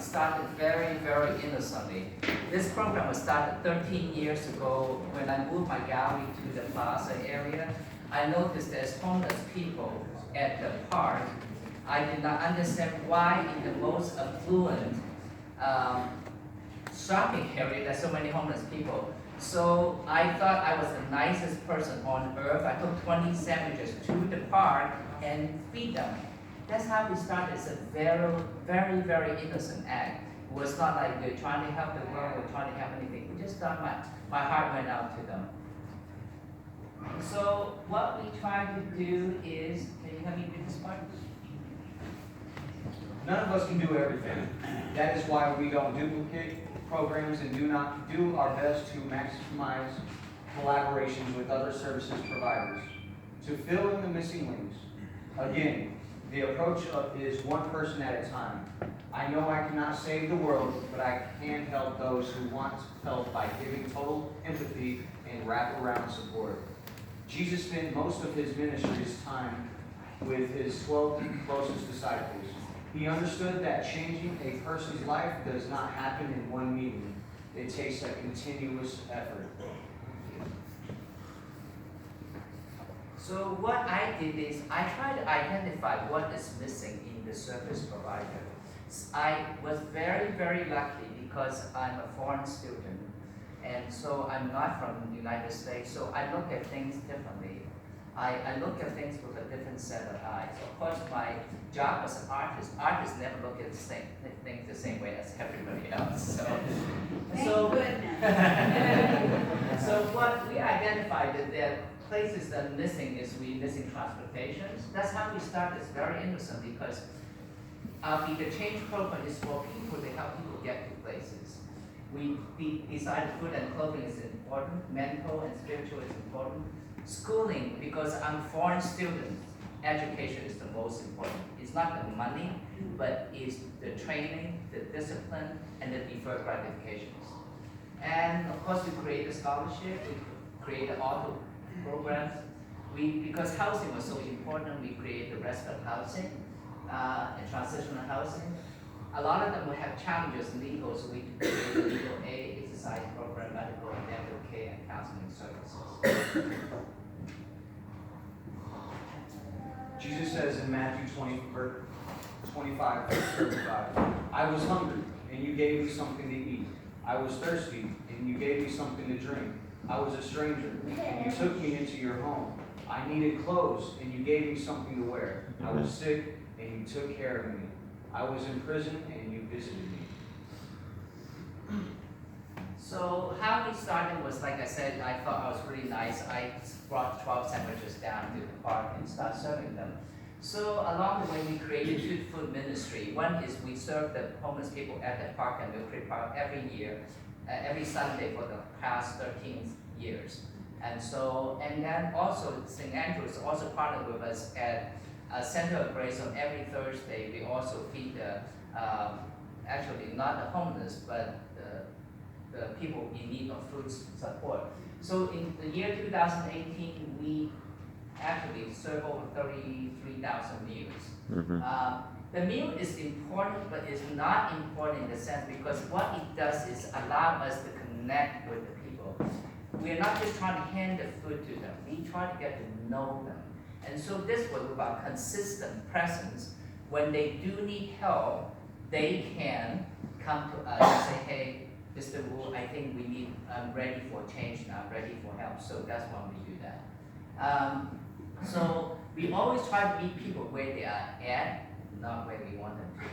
started very, very innocently. This program was started 13 years ago when I moved my gallery to the plaza area. I noticed there's homeless people at the park. I did not understand why in the most affluent shopping area there's so many homeless people. So I thought I was the nicest person on earth. I took 20 sandwiches to the park and feed them. That's how we started. It's a very, very, very innocent act. It was not like we're trying to help the world, we're trying to help anything. We just thought my heart went out to them. So what we try to do is, can you help me with this part? None of us can do everything. That is why we don't duplicate programs and do not do our best to maximize collaborations with other services providers to fill in the missing links. Again, the approach is one person at a time. I know I cannot save the world, but I can help those who want help by giving total empathy and wraparound support. Jesus spent most of his ministry's time with his 12 closest disciples. He understood that changing a person's life does not happen in one meeting. It takes a continuous effort. So what I did is I tried to identify what is missing in the service provider. I was very, very lucky because I'm a foreign student, and so I'm not from the United States, so I look at things differently. I look at things with a different set of eyes. Of course, my job as an artist, artists never look at things the same way as everybody else. So what we identified that there are places that are missing is we missing transportation. That's how we started. It's very innocent because the change program is for people to help people get to places. We decided food and clothing is important, mental and spiritual is important. Schooling, because I'm a foreign student, education is the most important. It's not the money, but it's the training, the discipline, and the deferred gratifications. And of course, we created scholarship, we created auto programs. Because housing was so important, we created respite housing and transitional housing. A lot of them will have challenges legal, so we created legal aid, exercise program, medical and dental care, and counseling services. Jesus says in Matthew 25, verse 35, I was hungry, and you gave me something to eat. I was thirsty, and you gave me something to drink. I was a stranger, and you took me into your home. I needed clothes, and you gave me something to wear. I was sick, and you took care of me. I was in prison, and you visited me. So how we started was, like I said, I thought I was really nice. I brought 12 sandwiches down to the park and started serving them. So along the way, we created Good Food Ministry. One is we serve the homeless people at the park and Mill Creek Park every year, every Sunday for the past 13 years. And then also St. Andrews also partnered with us at Center of Grace on every Thursday. We also feed the, actually not the homeless, but the people in need of food support. So in the year 2018, we actually serve over 33,000 meals. Mm-hmm. The meal is important, but it's not important in the sense because what it does is allow us to connect with the people. We're not just trying to hand the food to them, we try to get to know them. And so this was about consistent presence. When they do need help, they can come to us and say, hey, Mr. Wu, I think I'm ready for change now, I'm ready for help. So that's when we do that. So we always try to meet people where they are at, not where we want them to be.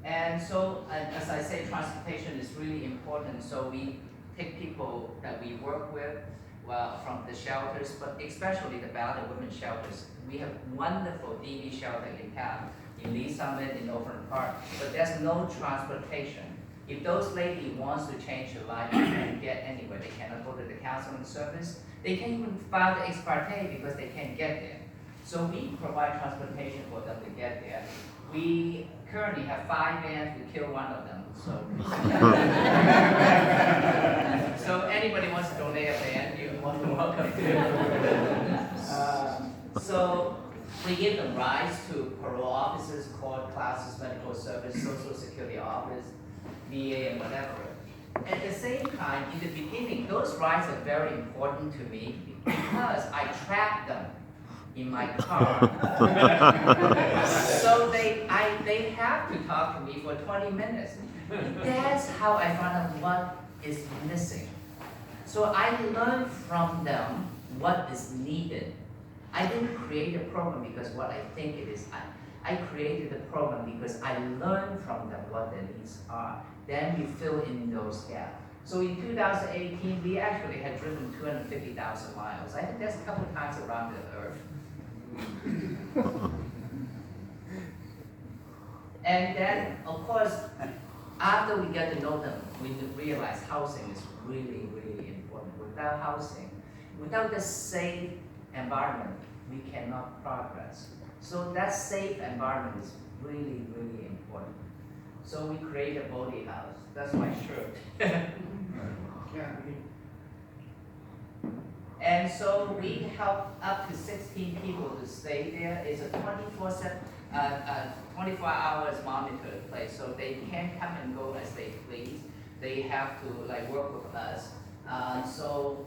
And so, as I say, transportation is really important. So we take people that we work with, well, from the shelters, but especially the battered women's shelters. We have wonderful DV shelter in town, in Lee Summit, in Overland Park, but there's no transportation. If those ladies wants to change their life, they can't get anywhere. They cannot go to the counseling service. They can't even file the ex parte because they can't get there. So we provide transportation for them to get there. We currently have 5 vans. We killed one of them. So anybody wants to donate a van, you're more than welcome to. So We give them rides to parole offices, court classes, medical service, social security office, VA, and whatever. At the same time, in the beginning, those rides are very important to me because I track them in my car. So they have to talk to me for 20 minutes. That's how I found out what is missing. So I learned from them what is needed. I didn't create a program because what I think it is. I created the program because I learned from them what their needs are. Then we fill in those gaps. So in 2018, we actually had driven 250,000 miles. I think that's a couple of times around the earth. And then, of course, after we get to know them, we realize housing is really, really important. Without housing, without the safe environment, we cannot progress. So that safe environment is really, really important. So we create a Bodhi house. That's my shirt. And so we help up to 16 people to stay there. It's a 24 hours monitored place, so they can come and go as they please. They have to work with us. So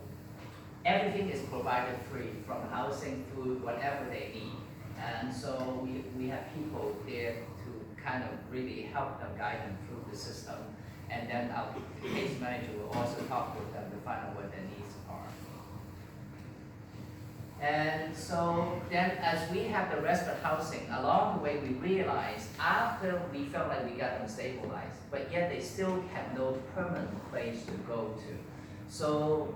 everything is provided free, from housing, food, whatever they need. And so we have people there to kind of really help them, guide them through the system. And then our case manager will also talk with them to find out what their needs are. And so then as we have the respite housing, along the way we realized after we felt like we got them stabilized, but yet they still have no permanent place to go to. So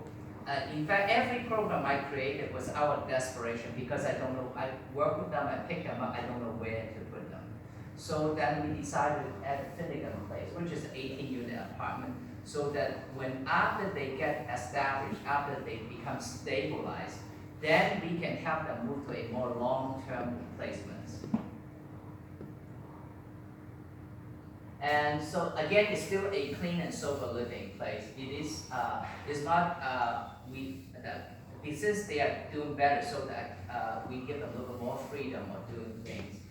in fact, every program I created was out of desperation because I don't know, I work with them, I pick them up, I don't know where to put them. So then we decided at Finnegan Place, which is an 18-unit apartment, so that when after they get established, after they become stabilized, then we can help them move to a more long-term placements. And so again, it's still a clean and sober living place. It is, it's not, since they are doing better, so that we give them a little more freedom of doing things.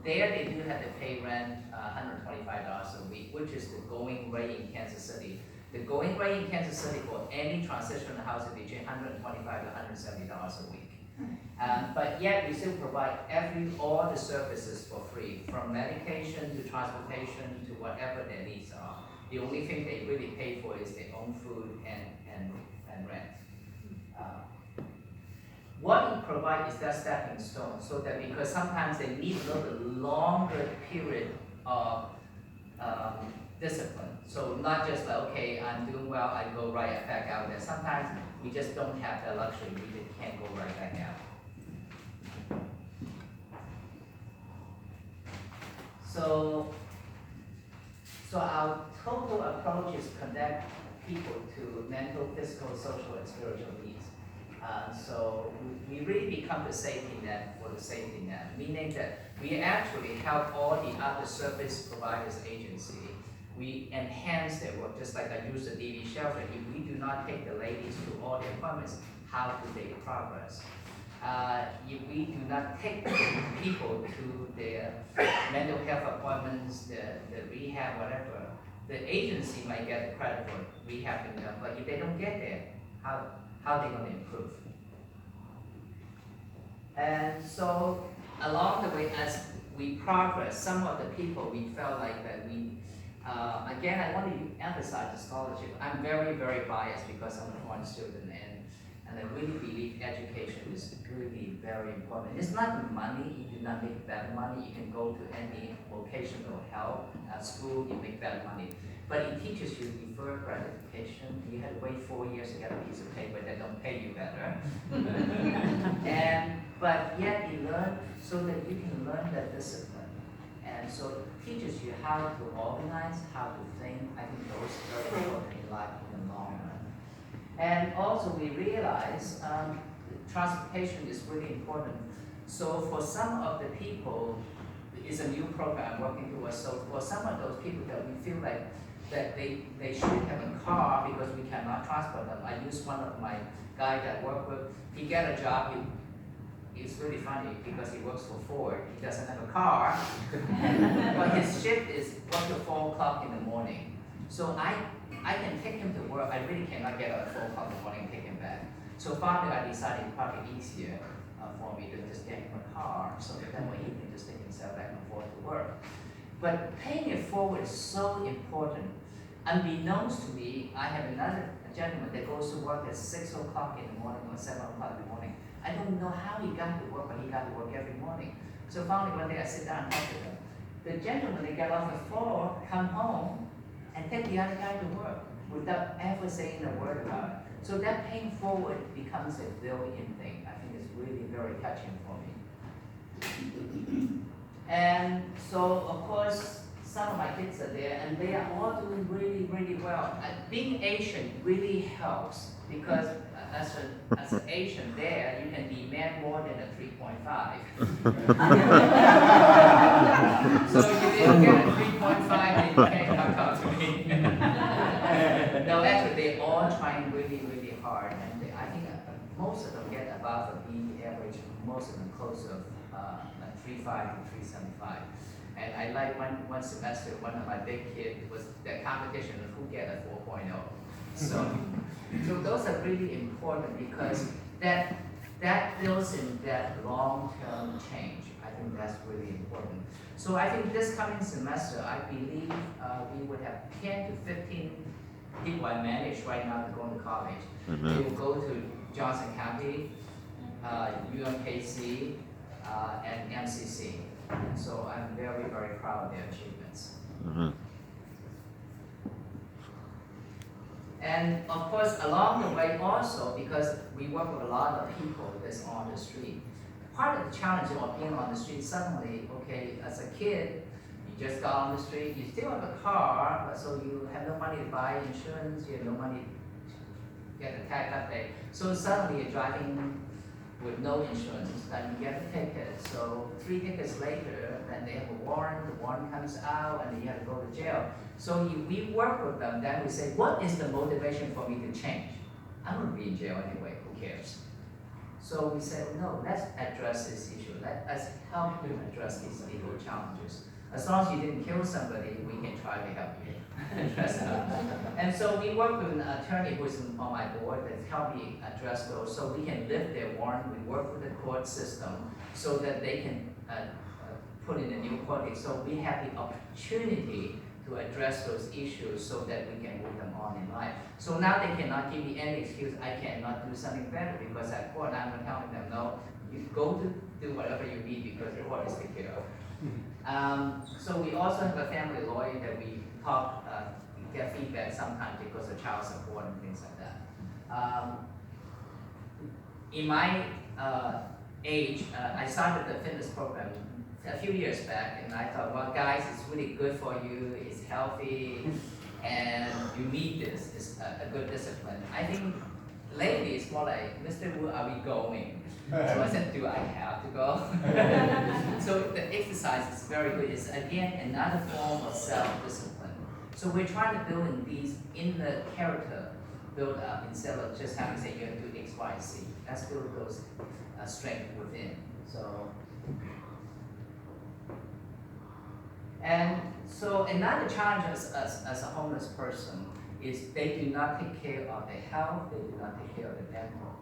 There they do have to pay rent $125 a week, which is the going rate in Kansas City. The going rate in Kansas City for any transitional housing between $125 to $170 a week. But yet we still provide all the services for free, from medication to transportation to whatever their needs are. The only thing they really pay for is their own food and rent. What we provide is that stepping stone, so that because sometimes they need a little bit longer period of discipline. So not just like, okay, I'm doing well, I go right back out there. Sometimes we just don't have the luxury, we just can't go right back out. So our total approach is connect people to mental, physical, social, and spiritual needs. So we really become the safety net for the safety net, meaning that we actually help all the other service providers agency. We enhance their work, just like I use the DV shelter. If we do not take the ladies to all their appointments, how do they progress? If we do not take people to their mental health appointments, the rehab, whatever, the agency might get the credit for rehabbing them, but if they don't get there, how are they going to improve? And so along the way, as we progress, some of the people we felt like that we, again, I want to emphasize the scholarship. I'm very, very biased because I'm a foreign student, and I really believe education is really very important. It's not money, you do not make better money. You can go to any vocational help at school, you make better money. But it teaches you deferred gratification. You had to wait 4 years to get a piece of paper that don't pay you better. But yet you learn so that you can learn that discipline. And so it teaches you how to organize, how to think. I think those are very important in life in the long run. And also we realize transportation is really important. So for some of the people, it's a new program I'm working towards. So for some of those people that we feel like that they should have a car because we cannot transport them. I use one of my guys that I work with. He get a job, it's really funny because he works for Ford. He doesn't have a car, but his shift is 1 to 4 o'clock in the morning. So I can take him to work. I really cannot get up at 4 o'clock in the morning and take him back. So finally, I decided it's probably easier for me to just get him a car, so that way he can just take himself back and forth to work. But paying it forward is so important. Unbeknownst to me, I have another gentleman that goes to work at 6 o'clock in the morning or 7 o'clock in the morning. I don't know how he got to work, but he got to work every morning. So finally one day I sit down and talk to him. The gentleman, they get off at 4, come home, and take the other guy to work without ever saying a word about it. So that paying forward becomes a built-in thing. I think it's really very touching for me. And so, of course, some of my kids are there, and they are all doing really, really well. Being Asian really helps because as an Asian there, you can demand more than a 3.5. So if you didn't get a 3.5, then you can't come talk to me. No, actually, they're all trying really, really hard, and I think most of them get above a B average, most of them close to 3.5 to 3.75. And I like one semester, one of my big kids was the competition of who get a 4.0. So those are really important because that builds in that long-term change. I think that's really important. So I think this coming semester, I believe we would have 10 to 15 people I manage right now to go to college. They will go to Johnson County, UMKC, and MCC. And so I'm very, very proud of their achievements. And of course, along the way also, because we work with a lot of people that's on the street, part of the challenge of being on the street, suddenly, okay, as a kid, you just got on the street, you still have a car, but so you have no money to buy insurance, you have no money to get a tag that day. So suddenly you're driving with no insurance, then you get a ticket. So 3 tickets later, then they have a warrant, the warrant comes out, and then you have to go to jail. So we work with them, then we say, what is the motivation for me to change? I'm gonna be in jail anyway, who cares? So we say, no, let's address this issue. Let us help you address these legal challenges. As long as you didn't kill somebody, we can try to help you address that. And so we work with an attorney who is on my board that help me address those, so we can lift their warrant. We work with the court system so that they can put in a new court case. So we have the opportunity to address those issues so that we can move them on in life. So now they cannot give me any excuse, I cannot do something better because at court I'm telling them, no, you go to do whatever you need because the court is taken care of. So we also have a family lawyer that we talk, get feedback sometimes because of child support and things like that. In my age, I started the fitness program a few years back, and I thought, well, guys, it's really good for you, it's healthy, and you need this. It's a good discipline. I think lately it's more like, Mr. Wu, are we going? So I said, do I have to go? So the exercise is very good. It's again another form of self-discipline. So we're trying to build in these in the character build up instead of just having to say you have to do X, Y, Z. Let's build those strength within. So. And so another challenge as a homeless person is they do not take care of their health, they do not take care of their dental.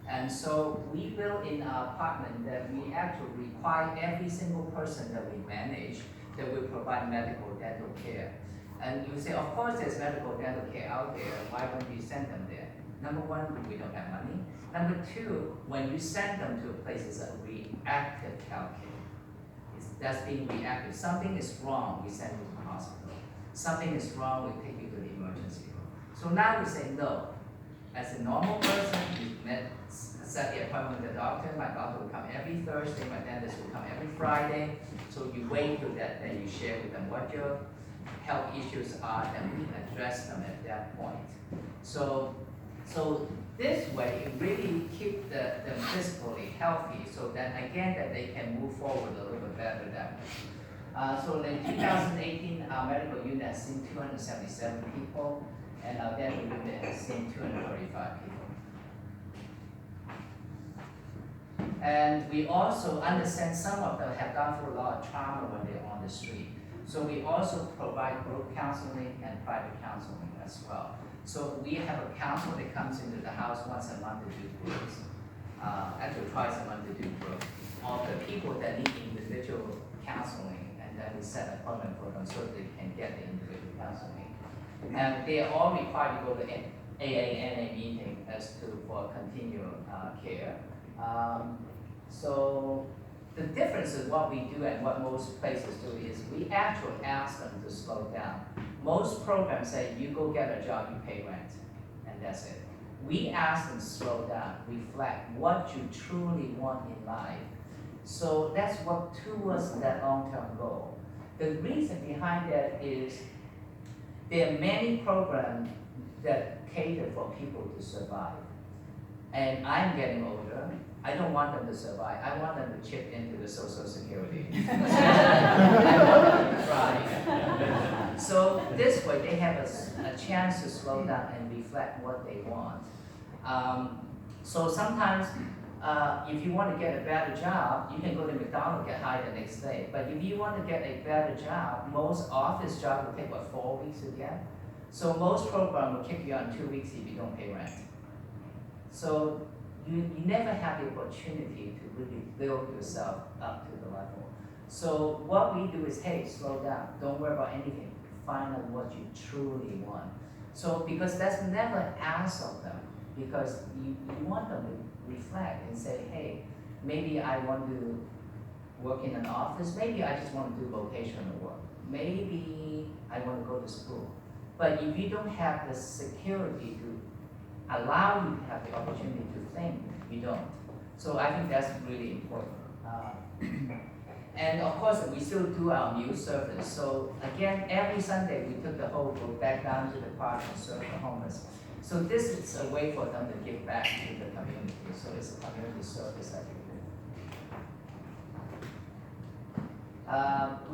And so we built in our apartment that we actually require every single person that we manage that we provide medical dental care. And you say, of course there's medical dental care out there, why don't you send them there? Number one, we don't have money. Number two, when you send them to a place, it's a reactive health care. That's being reactive. Something is wrong, we send you to the hospital. Something is wrong, we take you to the emergency room. So now we say no. As a normal person, you set the appointment with the doctor. My doctor will come every Thursday, my dentist will come every Friday. So you wait till that day, you share with them what your health issues are, and we address them at that point. So this way, it really keeps them physically healthy so that again, that they can move forward a little bit better that way. So in 2018, our medical unit has seen 277 people, and our dental unit has seen 235 people. And we also understand some of them have gone through a lot of trauma when they're on the street. So we also provide group counseling and private counseling as well. So we have a counselor that comes into the house once a month to do groups, actually twice a month to do groups, of the people that need individual counseling, and then we set an appointment for them so they can get the individual counseling. And they are all required to go to AANA meeting for continual care. So the difference in what we do and what most places do is we actually ask them to slow down. Most programs say you go get a job, you pay rent, and that's it. We ask them to slow down, reflect what you truly want in life. So that's what towards that long-term goal. The reason behind that is there are many programs that cater for people to survive. And I'm getting older. I don't want them to survive. I want them to chip into the Social Security. I want them to thrive. So this way they have a chance to slow down and reflect what they want. So sometimes if you want to get a better job, you can go to McDonald's, get hired the next day. But if you want to get a better job, most office jobs will take, 4 weeks to get? So most programs will kick you out in 2 weeks if you don't pay rent. So you never have the opportunity to really build yourself up to the level. So what we do is, hey, slow down. Don't worry about anything. Find out what you truly want. So because that's never asked of them, because you want them to reflect and say, hey, maybe I want to work in an office. Maybe I just want to do vocational work. Maybe I want to go to school. But if you don't have the security to allow you to have the opportunity to think, you don't. So I think that's really important. And of course, we still do our news service. So again, every Sunday we took the whole group back down to the park and serve the homeless. So this is a way for them to give back to the community. So it's a community service that we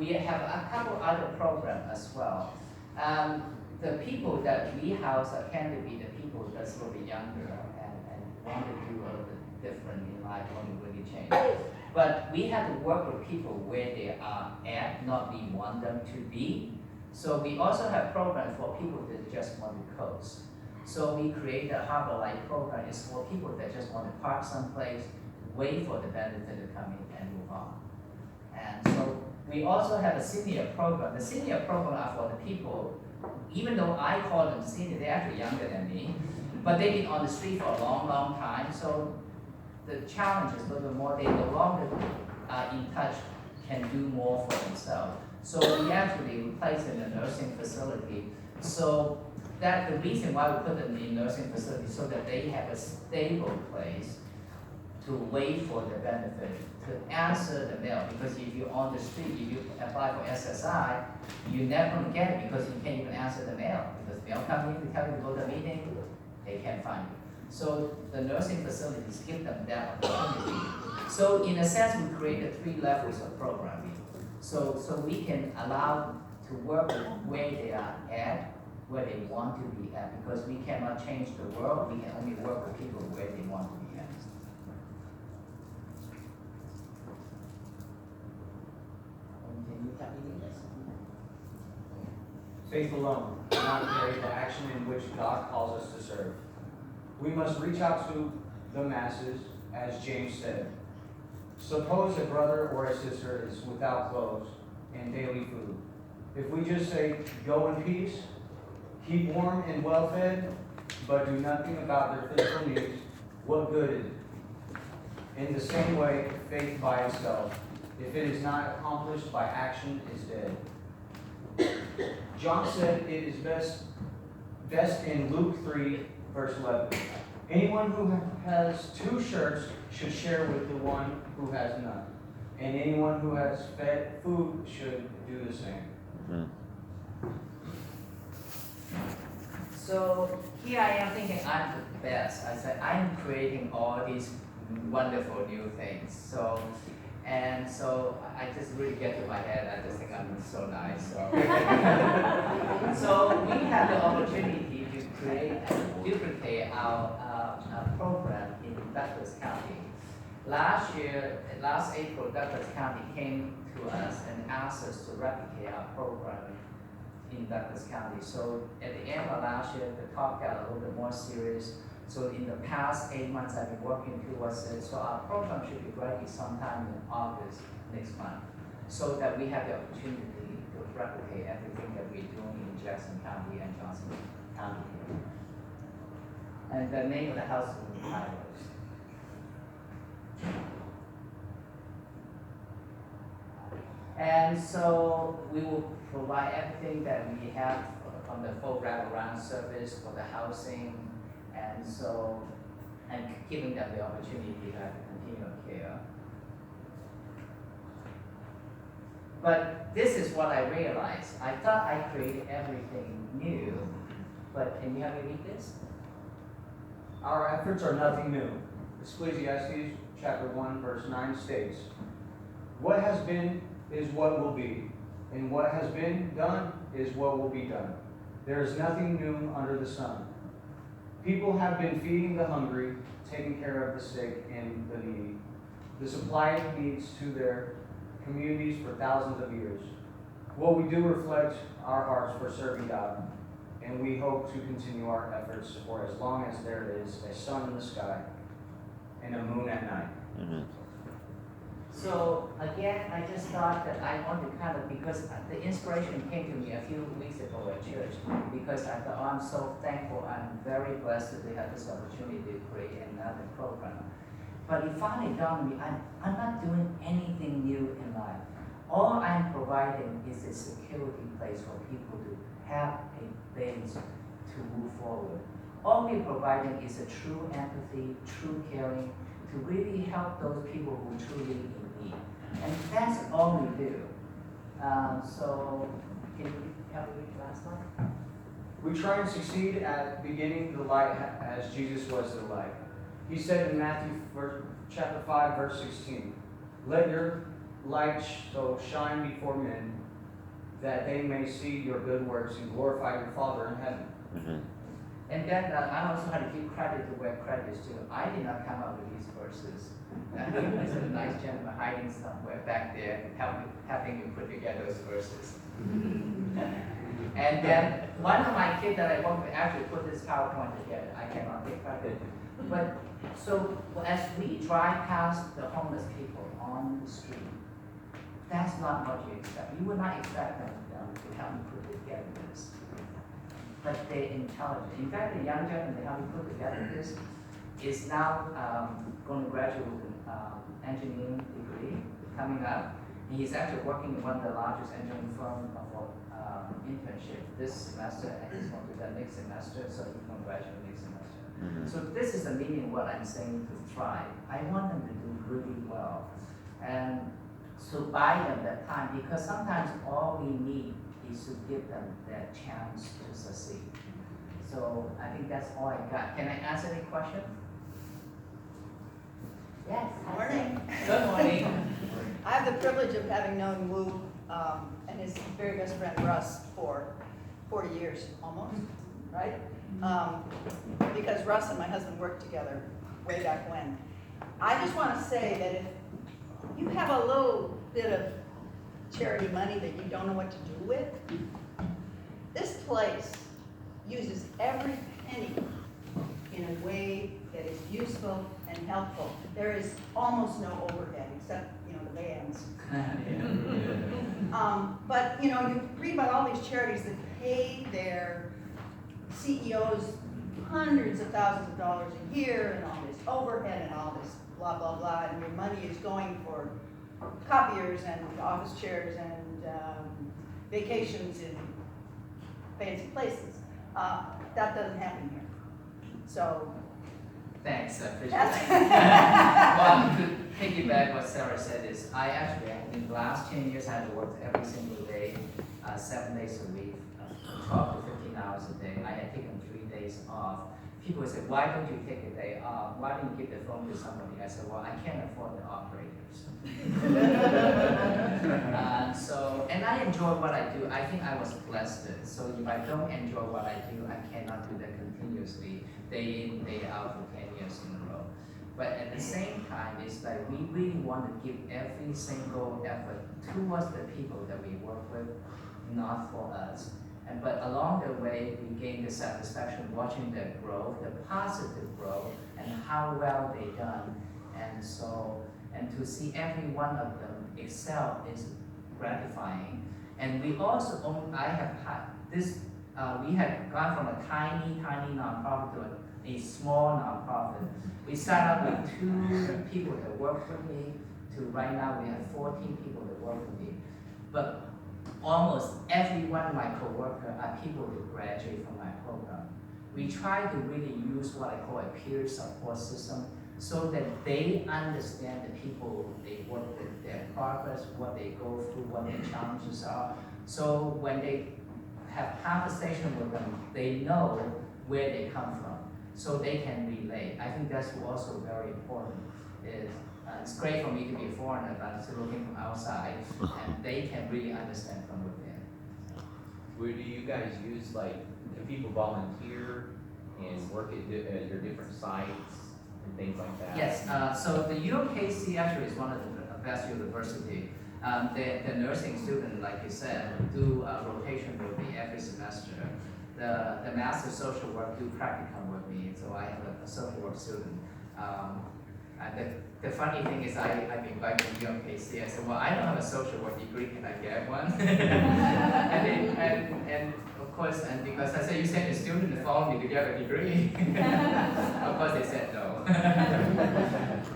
do. We have a couple other programs as well. The people that we house tend to be the people that's a little bit younger and want to do a little bit different in life, want to really change. But we have to work with people where they are at, not we want them to be. So we also have programs for people that just want to coast. So we create a Harbor Light program. It's for people that just want to park someplace, wait for the benefit to come in and move on. And so we also have a senior program. The senior program are for the people, even though I call them senior, they're actually younger than me, but they've been on the street for a long, long time. So the challenge is a little bit more, they no longer in touch, can do more for themselves. So we actually replace them in a nursing facility. So that's the reason why we put them in nursing facility, so that they have a stable place to wait for the benefit, to answer the mail. Because if you're on the street, if you apply for SSI, you're never going to get it because you can't even answer the mail. Because mail comes in, they tell you to go to a meeting, they can't find you. So the nursing facilities give them that opportunity. So in a sense, we created 3 levels of programming. So we can allow to work with where they are at, where they want to be at, because we cannot change the world, we can only work with people where they want to be at. Can you tell me this? Faith alone cannot carry the action in which God calls us to serve. We must reach out to the masses, as James said. Suppose a brother or a sister is without clothes and daily food. If we just say, go in peace, keep warm and well fed, but do nothing about their physical needs, what good is it? In the same way, faith by itself, if it is not accomplished by action, is dead. John said it is best in Luke 3, verse 11. Anyone who has 2 shirts should share with the one who has none. And anyone who has fed food should do the same. Mm-hmm. So here I am thinking I'm the best. I said I'm creating all these wonderful new things. So I just really get to my head. I just think I'm so nice. So we have the opportunity to create and duplicate our program in Douglas County. last April, Douglas County came to us and asked us to replicate our program in Douglas County. So at the end of last year, the talk got a little bit more serious. So in the past 8 months, I've been working towards it. So our program should be ready sometime in August next month, so that we have the opportunity to replicate everything that we're doing in Jackson County and Johnson County. And the name of the house is in Highways. And so we will provide everything that we have from the full wraparound service for the housing, and so, and giving them the opportunity to have continual care. But this is what I realized. I thought I created everything new, but can you help me read this? Our efforts are nothing new. Ecclesiastes chapter 1 verse 9 states, "What has been is what will be, and what has been done is what will be done. There is nothing new under the sun." People have been feeding the hungry, taking care of the sick and the needy. The supply of needs to their communities for thousands of years. What we do reflects our hearts for serving God, and we hope to continue our efforts for as long as there is a sun in the sky and a moon at night. Mm-hmm. So again, I just thought that I want to kind of, because the inspiration came to me a few weeks ago at church, because I thought, oh, I'm so thankful, I'm very blessed to have this opportunity to create another program. But it finally dawned on me, I'm not doing anything new in life. All I'm providing is a security place for people to have a base to move forward. All we're providing is a true empathy, true caring, to really help those people who truly in need. And that's all we do. So, can you help me with the last one? We try and succeed at beginning the light as Jesus was the light. He said in Matthew chapter 5, verse 16, "Let your light so shine before men that they may see your good works and glorify your Father in heaven." Mm-hmm. And then I also had to give credit to where credit is due. I did not come up with these verses. There's a nice gentleman hiding somewhere back there, helping me put together those verses. And then one of my kids that I work with actually put this PowerPoint together. I cannot take credit. But so as we drive past the homeless people on the street, that's not what you expect. You would not expect them to help me put together this. But they're intelligent. In fact, the young gentleman that helped me put together this is now going to graduate with an engineering degree coming up. And he's actually working in one of the largest engineering firms for internship this semester, and he's going to do that next semester, so he's going to graduate next semester. Mm-hmm. So this is the meaning of what I'm saying to thrive. I want them to do really well. And so buy them that time, because sometimes all we need is to give them that chance to succeed. So I think that's all I got. Can I answer any questions? Yes. Morning. Good morning. I have the privilege of having known Wu and his very best friend Russ for 40 years almost, right? Because Russ and my husband worked together way back when. I just want to say that if you have a little bit of charity money that you don't know what to do with, this place uses every penny in a way that is useful and helpful. There is almost no overhead except, the vans. But, you read about all these charities that pay their CEOs hundreds of thousands of dollars a year and all this overhead and all this blah, blah, blah, and your money is going for copiers and office chairs and vacations in fancy places. That doesn't happen here. So. Thanks, I appreciate that. Well, to piggyback what Sarah said is, I actually, in the last 10 years, I had to work every single day, 7 days a week, 12 to 15 hours a day. I had taken 3 days off. People would say, why don't you take a day off? Why don't you give the phone to somebody? I said, well, I can't afford the operators. And I enjoy what I do. I think I was blessed. So if I don't enjoy what I do, I cannot do that continuously, day in, day out for 10 years in a row. But at the same time, it's like we really want to give every single effort towards the people that we work with, not for us. But along the way, we gain the satisfaction watching their growth, the positive growth, and how well they done. And to see every one of them excel is gratifying. And we also I have had this, we had gone from a tiny nonprofit to a small nonprofit. We started out with 2 people that work with me to right now we have 14 people that work with me. But almost every one of my coworkers are people who graduate from my program. We try to really use what I call a peer support system so that they understand the people they work with, their progress, what they go through, what their challenges are. So when they have conversation with them, they know where they come from, so they can relate. I think that's also very important. It's great for me to be a foreigner, but it's looking from outside, and they can really understand from within. Where do you guys use, like, do people volunteer and work at your different sites and things like that? Yes, so the UMKC actually is one of the best university. The nursing student, like you said, do rotation with me every semester. The master social work do practicum with me, so I have a social work student. The funny thing is I've been invited to UMKC. I said, well, I don't have a social work degree, can I get one? and of course, and because I said, you sent a student to follow me to get a degree. Of course they said no.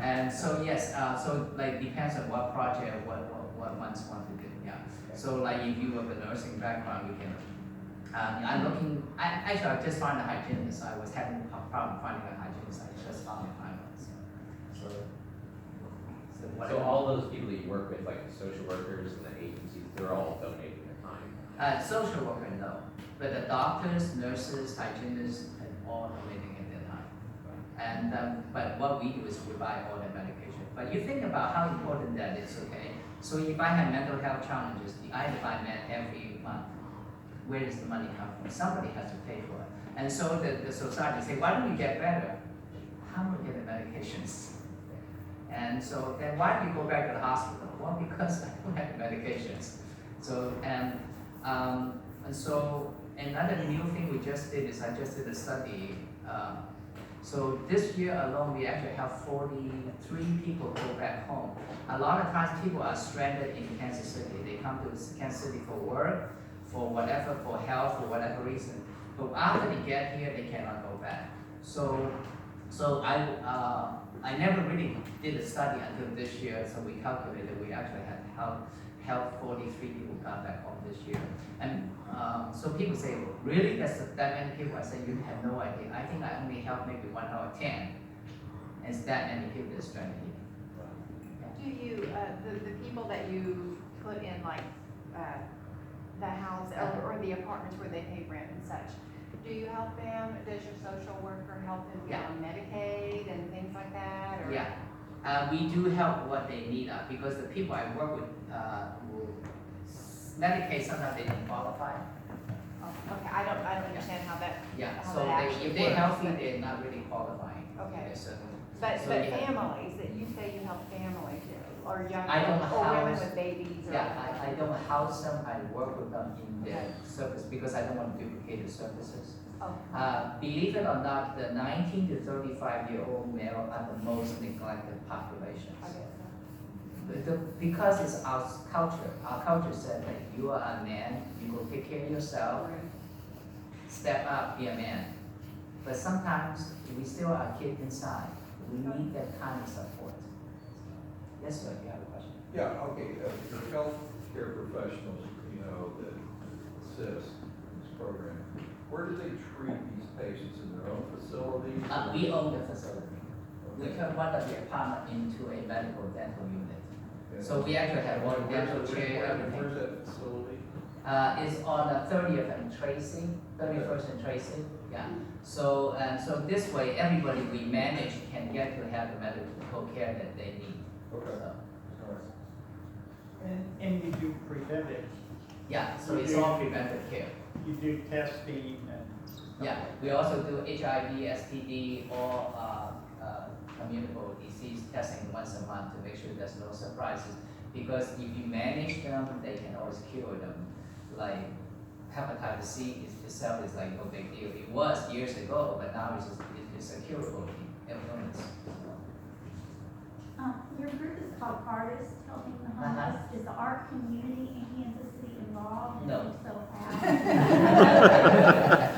And so yes, so like depends on what project, what ones want to do, yeah. So like if you have a nursing background, you can, I'm looking, actually I just found a hygienist. I was having a problem finding a hygienist. I just found one. So all those people that you work with, like the social workers and the agencies, they're all donating their time? Social worker, no. But the doctors, nurses, hygienists, and all donating in their time. And but what we do is we buy all the medication. But you think about how important that is, okay? So if I have mental health challenges, I buy med every month. Where does the money come from? Somebody has to pay for it. And so the society say, why don't we get better? How do we get the medications? And so then why do you go back to the hospital? Well, because I don't have the medications. So and so another new thing we just did is I just did a study. So this year alone, we actually have 43 people go back home. A lot of times people are stranded in Kansas City. They come to Kansas City for work, for whatever, for health, for whatever reason. But after they get here, they cannot go back. So I never really did a study until this year, so we calculated we actually had helped 43 people come back home this year. And so people say, really, that's that many people? I say, you have no idea. I think I only helped maybe 1 out of 10. And it's that many people that's trying to heal. Do you, the people that you put in like the house or the apartments where they pay rent and such, do you help them? Does your social worker help them get on Medicaid and things like that? Or? Yeah, we do help what they need because the people I work with will Medicaid sometimes they don't qualify. Oh, okay, I don't understand how that. Yeah, how so that actually if they're works, healthy, but- they're not really qualifying. Okay. Yes, certainly. But So, but yeah. families that you say you help families or young I don't or women house- with babies or. Yeah, I don't house them, I work with them in their service because I don't want to duplicate the services. Oh. Believe it or not, the 19 to 35-year-old male are the most neglected population. I guess so. Because it's our culture. Our culture said that you are a man, you go take care of yourself, step up, be a man. But sometimes we still are a kid inside. We need that kind of support. Yes, sir, you have a question? Yeah, okay, your healthcare professionals, you know, that assist in this program, where do they treat these patients, in their own facilities? We own the facility. We turn one of the apartment into a medical dental unit. And So we actually have one dental chair, everything. Where's that facility? It's on the 30th and Tracy, 31st and Tracy, yeah. So, so this way, everybody we manage can get to have the medical care that they need. Okay. So, All right. And you do preventive, yeah, so it's all preventive care. you do testing and. Yeah, we also do HIV, STD, or communicable disease testing once a month to make sure there's no surprises. Because if you manage them, they can always cure them. Like hepatitis C itself is like no big deal. It was years ago, but now it's a curable illness. Your group is called Artists Helping the Homeless. Is the art community in Kansas City involved? No. And if so, how?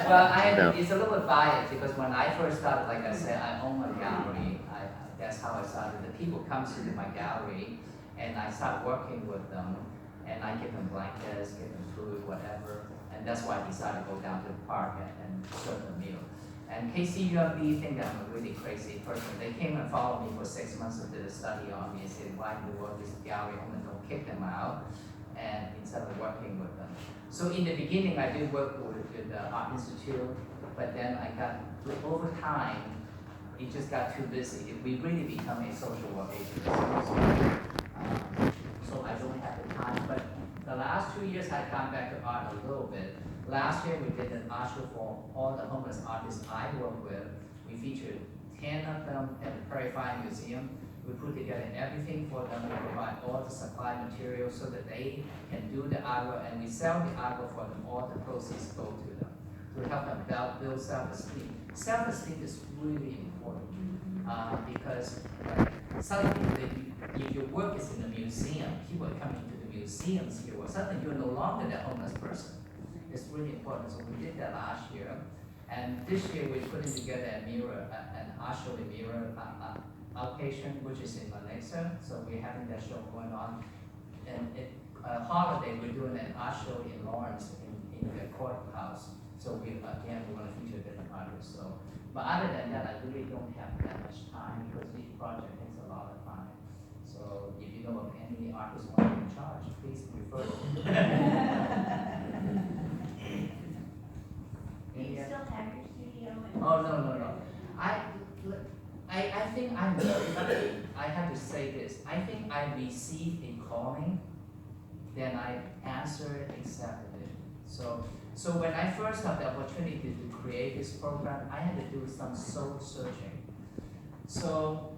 Well, No. it's a little bit biased because when I first started, like I said, I own a gallery. That's how I started. The people come to my gallery, and I start working with them, and I give them blankets, give them food, whatever. And that's why I decided to go down to the park and serve a meal. And KCUMB think that I'm a really crazy person. They came and followed me for 6 months and did a study on me and said, why do you work this gallery home and don't kick them out? And instead of working with them. So in the beginning, I did work with the Art Institute, but then over time, it just got too busy. We really become a social work agency. So I don't have the time, but the last 2 years, I've gone back to art a little bit. Last year, we did an art show for all the homeless artists I work with. We featured 10 of them at the Prairie Fire Museum. We put together everything for them. We provide all the supply materials so that they can do the artwork, and we sell the artwork for them. All the proceeds go to them to help them build self-esteem. Self-esteem is really important because suddenly, if your work is in a museum, people are coming to the museums here. Well, suddenly you're no longer the homeless person. It's really important. So we did that last year, and this year we're putting together an art show in Mirror outpatient, which is in Lenexa. So we're having that show going on, and holiday we're doing an art show in Lawrence in the courthouse. So we want to feature different artists. So, but other than that, I really don't have that much time because each project takes a lot of time. So if you know of any artists want to be in charge, please refer them. Do you still have your studio? Oh, no. I think I'm very lucky. I have to say this. I think I received a calling, then I answered, accepted it. So when I first had the opportunity to create this program, I had to do some soul searching. So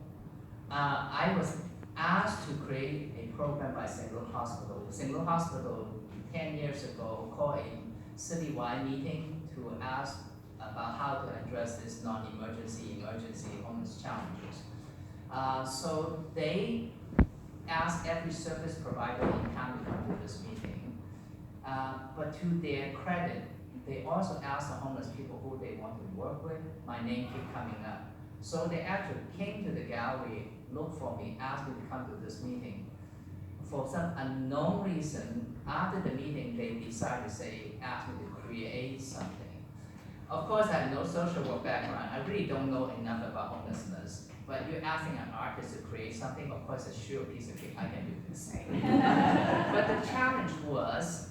I was asked to create a program by St. Luke Hospital. St. Luke Hospital 10 years ago called a citywide meeting to ask about how to address this non-emergency, emergency homeless challenges. So they asked every service provider in town to come to this meeting. But to their credit, they also asked the homeless people who they want to work with. My name kept coming up. So they actually came to the gallery, looked for me, asked me to come to this meeting. For some unknown reason, after the meeting, they decided to ask me to create something. Of course, I have no social work background. I really don't know enough about homelessness. But you're asking an artist to create something, of course, a sure piece of cake, I can do this. But the challenge was,